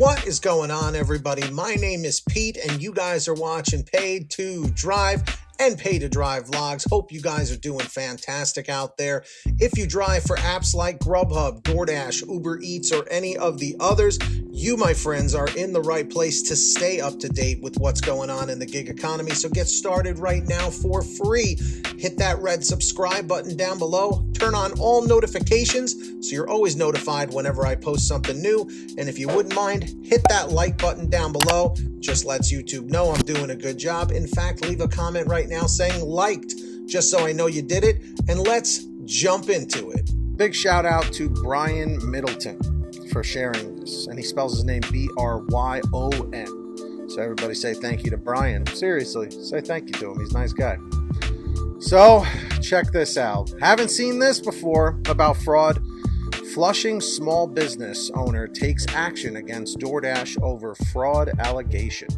What is going on, everybody? My name is Pete, and you guys are watching Paid to Drive and Pay to Drive vlogs. Hope you guys are doing fantastic out there. If you drive for apps like Grubhub, Doordash, Uber Eats, or any of the others, you, my friends, are in the right place to stay up to date with what's going on in the gig economy. So get started right now for free. Hit that red subscribe button down below. Turn on all notifications so you're always notified whenever I post something new. And if you wouldn't mind, hit that like button down below. Just lets YouTube know I'm doing a good job. In fact, leave a comment right now saying liked, just so I know you did it. And let's jump into it. Big shout out to Brian Middleton for sharing this. And he spells his name B-R-Y-O-N. So everybody say thank you to Brian. Seriously, say thank you to him. He's a nice guy. So check this out. Haven't seen this before about fraud. Flushing small business owner takes action against Doordash over fraud allegation.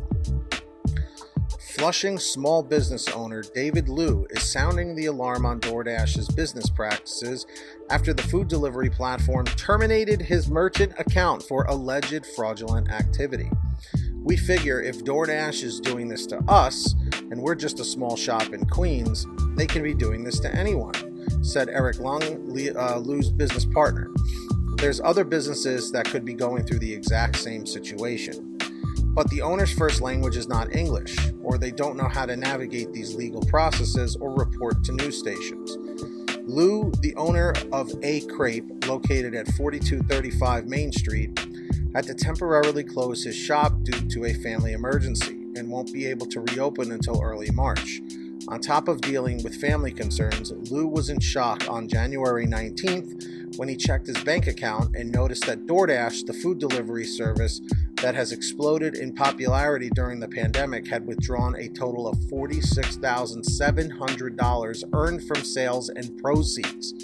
Flushing small business owner David Liu is sounding the alarm on DoorDash's business practices after the food delivery platform terminated his merchant account for alleged fraudulent activity. We figure if DoorDash is doing this to us, and we're just a small shop in Queens, they can be doing this to anyone, said Eric Long, Liu's business partner. There's other businesses that could be going through the exact same situation. But the owner's first language is not English, or they don't know how to navigate these legal processes or report to news stations. Liu, the owner of A Crepe, located at 4235 Main Street, had to temporarily close his shop due to a family emergency and won't be able to reopen until early March. On top of dealing with family concerns, Liu was in shock on January 19th when he checked his bank account and noticed that DoorDash, the food delivery service that has exploded in popularity during the pandemic, had withdrawn a total of $46,700 earned from sales and proceeds.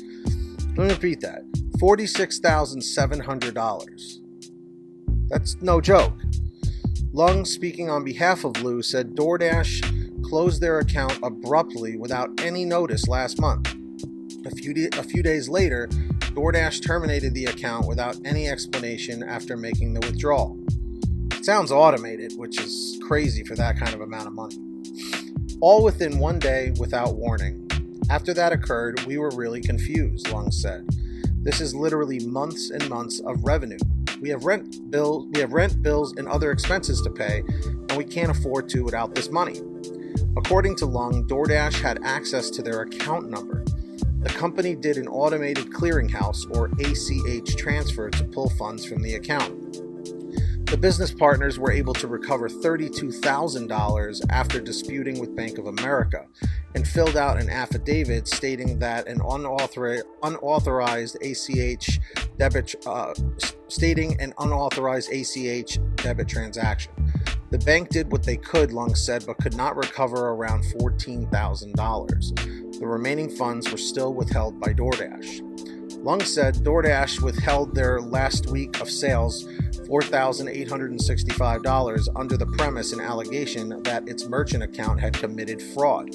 Let me repeat that. $46,700. That's no joke. Lung, speaking on behalf of Liu, said DoorDash closed their account abruptly without any notice last month. A few days later, DoorDash terminated the account without any explanation after making the withdrawal. It sounds automated, which is crazy for that kind of amount of money. All within one day without warning. After that occurred, we were really confused, Lung said. This is literally months and months of revenue. We have rent bills and other expenses to pay, and we can't afford to without this money. According to Lung, DoorDash had access to their account number. The company did an automated clearinghouse, or ACH, transfer to pull funds from the account. The business partners were able to recover $32,000 after disputing with Bank of America and filled out an affidavit stating that an unauthorized ACH debit transaction. The bank did what they could, Lung said, but could not recover around $14,000. The remaining funds were still withheld by DoorDash. Lung said DoorDash withheld their last week of sales, $4,865, under the premise and allegation that its merchant account had committed fraud.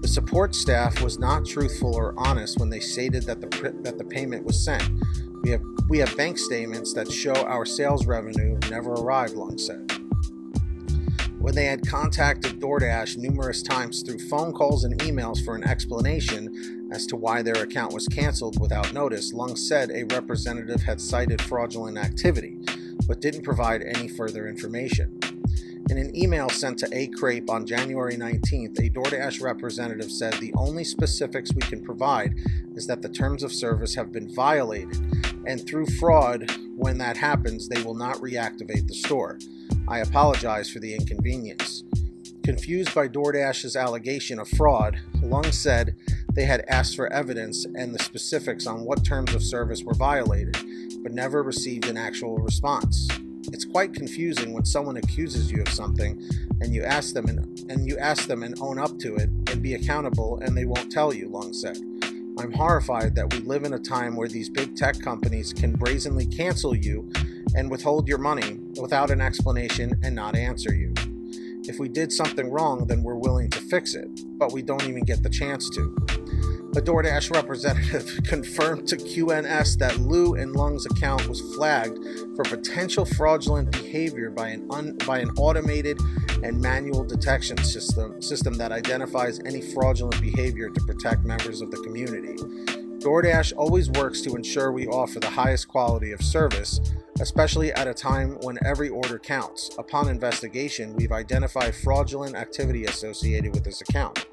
The support staff was not truthful or honest when they stated that the payment was sent. We have bank statements that show our sales revenue never arrived, Lung said. When they had contacted DoorDash numerous times through phone calls and emails for an explanation as to why their account was canceled without notice, Lung said a representative had cited fraudulent activity, but didn't provide any further information. In an email sent to A Crepe on January 19th, a DoorDash representative said the only specifics we can provide is that the terms of service have been violated, and through fraud, when that happens, they will not reactivate the store. I apologize for the inconvenience. Confused by DoorDash's allegation of fraud, Lung said they had asked for evidence and the specifics on what terms of service were violated, but never received an actual response. It's quite confusing when someone accuses you of something and you ask them and own up to it and be accountable, and they won't tell you, Lung said. I'm horrified that we live in a time where these big tech companies can brazenly cancel you and withhold your money without an explanation and not answer you. If we did something wrong, then we're willing to fix it, but we don't even get the chance to. A Doordash representative confirmed to QNS that Lou and Lung's account was flagged for potential fraudulent behavior by an automated and manual detection system that identifies any fraudulent behavior to protect members of the community. Doordash always works to ensure we offer the highest quality of service, especially at a time when every order counts. Upon investigation, we've identified fraudulent activity associated with this account.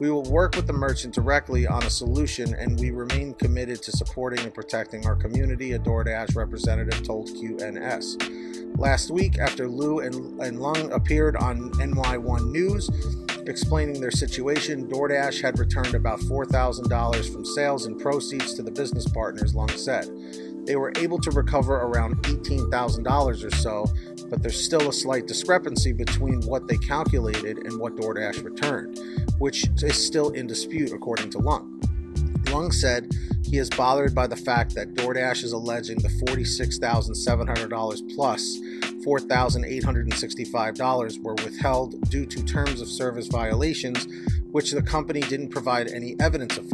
We will work with the merchant directly on a solution, and we remain committed to supporting and protecting our community, a Doordash representative told QNS. Last week, after Lou and Lung appeared on NY1 News explaining their situation, Doordash had returned about $4,000 from sales and proceeds to the business partners, Lung said. They were able to recover around $18,000 or so, but there's still a slight discrepancy between what they calculated and what Doordash returned, which is still in dispute according to Lung. Lung said he is bothered by the fact that Doordash is alleging the $46,700 plus $4,865 were withheld due to terms of service violations, which the company didn't provide any evidence of.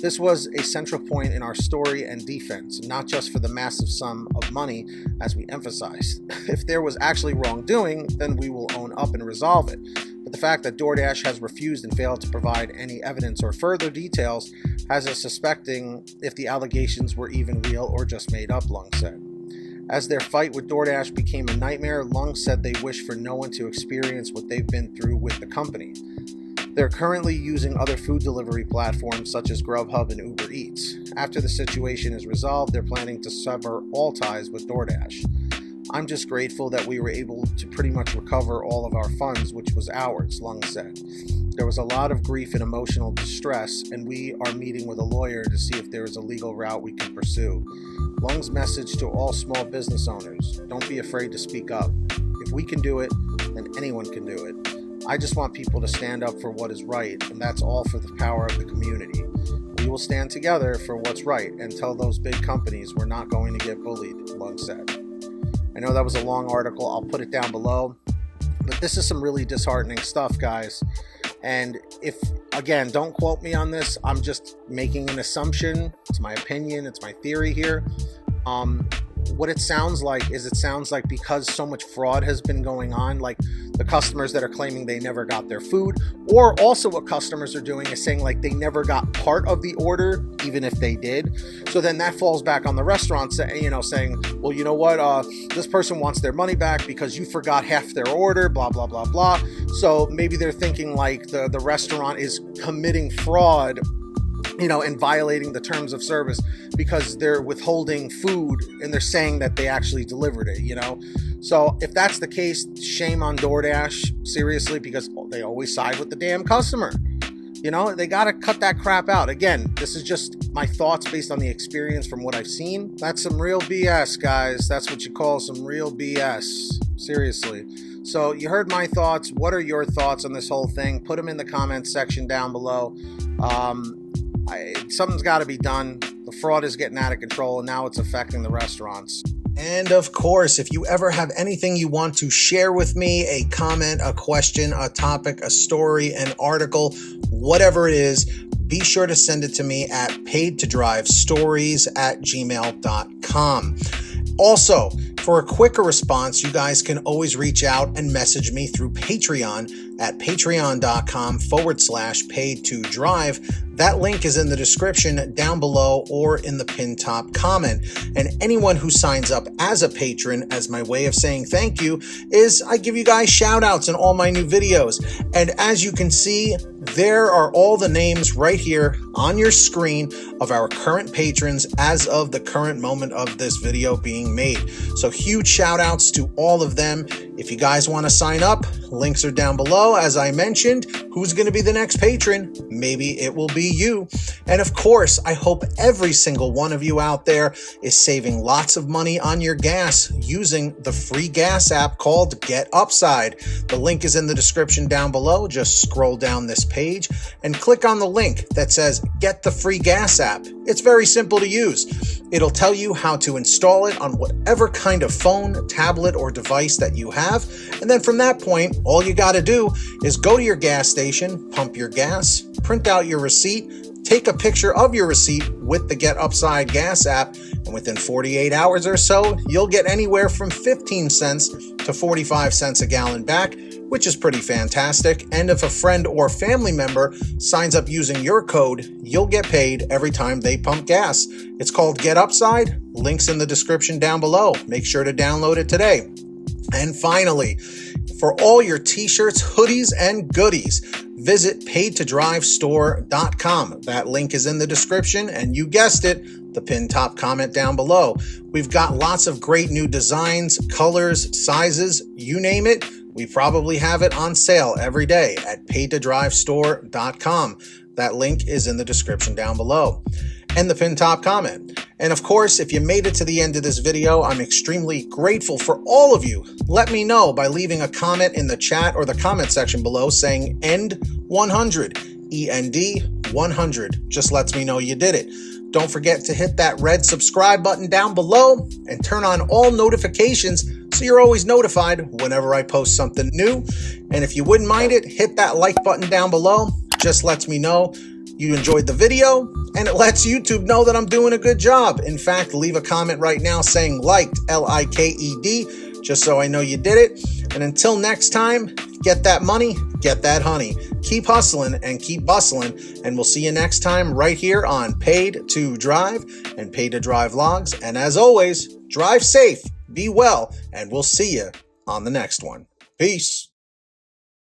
This was a central point in our story and defense, not just for the massive sum of money, as we emphasized. If there was actually wrongdoing, then we will own up and resolve it. But the fact that Doordash has refused and failed to provide any evidence or further details has us suspecting if the allegations were even real or just made up, Lung said. As their fight with Doordash became a nightmare, Lung said they wish for no one to experience what they've been through with the company. They're currently using other food delivery platforms such as Grubhub and Uber Eats. After the situation is resolved, they're planning to sever all ties with Doordash. I'm just grateful that we were able to pretty much recover all of our funds, which was ours, Lung said. There was a lot of grief and emotional distress, and we are meeting with a lawyer to see if there is a legal route we can pursue. Lung's message to all small business owners: don't be afraid to speak up. If we can do it, then anyone can do it. I just want people to stand up for what is right, and that's all for the power of the community. We will stand together for what's right and tell those big companies we're not going to get bullied, Lung said. I know that was a long article. I'll put it down below. But this is some really disheartening stuff, guys. And if, again, don't quote me on this. I'm just making an assumption. It's my opinion. It's my theory here. What it sounds like because so much fraud has been going on, like the customers that are claiming they never got their food, or also what customers are doing is saying like they never got part of the order, even if they did. So then that falls back on the restaurant, saying, well, you know what, this person wants their money back because you forgot half their order, blah, blah, blah, blah. So maybe they're thinking like the restaurant is committing fraud, and violating the terms of service because they're withholding food and they're saying that they actually delivered it, So if that's the case, shame on Doordash, seriously, because they always side with the damn customer. They got to cut that crap out. Again, this is just my thoughts based on the experience from what I've seen. That's some real BS, guys. That's what you call some real BS. Seriously. So you heard my thoughts. What are your thoughts on this whole thing? Put them in the comments section down below. Something's got to be done. The fraud is getting out of control, and now it's affecting the restaurants. And of course, if you ever have anything you want to share with me, a comment, a question, a topic, a story, an article, whatever it is, be sure to send it to me at paidtodrivestories@gmail.com. Also, for a quicker response, you guys can always reach out and message me through Patreon at patreon.com/paidtodrive. That link is in the description down below or in the pinned top comment. And anyone who signs up as a patron, as my way of saying thank you, is I give you guys shout outs in all my new videos. And as you can see, there are all the names right here on your screen of our current patrons as of the current moment of this video being made. So huge shout outs to all of them. If you guys want to sign up, links are down below. As I mentioned, who's going to be the next patron? Maybe it will be you. And of course, I hope every single one of you out there is saving lots of money on your gas using the free gas app called Get Upside. The link is in the description down below. Just scroll down this page and click on the link that says Get the Free Gas app. It's very simple to use. It'll tell you how to install it on whatever kind of phone, tablet, or device that you have. And then from that point, all you got to do is go to your gas station, pump your gas, print out your receipt, take a picture of your receipt with the Get Upside Gas app, and within 48 hours or so, you'll get anywhere from 15 cents to 45 cents a gallon back, which is pretty fantastic. And if a friend or family member signs up using your code, you'll get paid every time they pump gas. It's called Get Upside. Links in the description down below. Make sure to download it today. And finally, for all your t-shirts, hoodies, and goodies, visit paidtodrivestore.com. That link is in the description, and you guessed it, the pinned top comment down below. We've got lots of great new designs, colors, sizes, you name it. We probably have it on sale every day at paidtodrivestore.com. That link is in the description down below and the pinned top comment. And of course, if you made it to the end of this video, I'm extremely grateful for all of you. Let me know by leaving a comment in the chat or the comment section below saying END100, END 100. Just lets me know you did it. Don't forget to hit that red subscribe button down below and turn on all notifications so you're always notified whenever I post something new. And if you wouldn't mind it, hit that like button down below. Just lets me know you enjoyed the video, and it lets YouTube know that I'm doing a good job. In fact, leave a comment right now saying liked, L-I-K-E-D, just so I know you did it. And until next time, get that money, get that honey. Keep hustling and keep bustling, and we'll see you next time right here on Paid to Drive and Paid to Drive Vlogs. And as always, drive safe, be well, and we'll see you on the next one. Peace.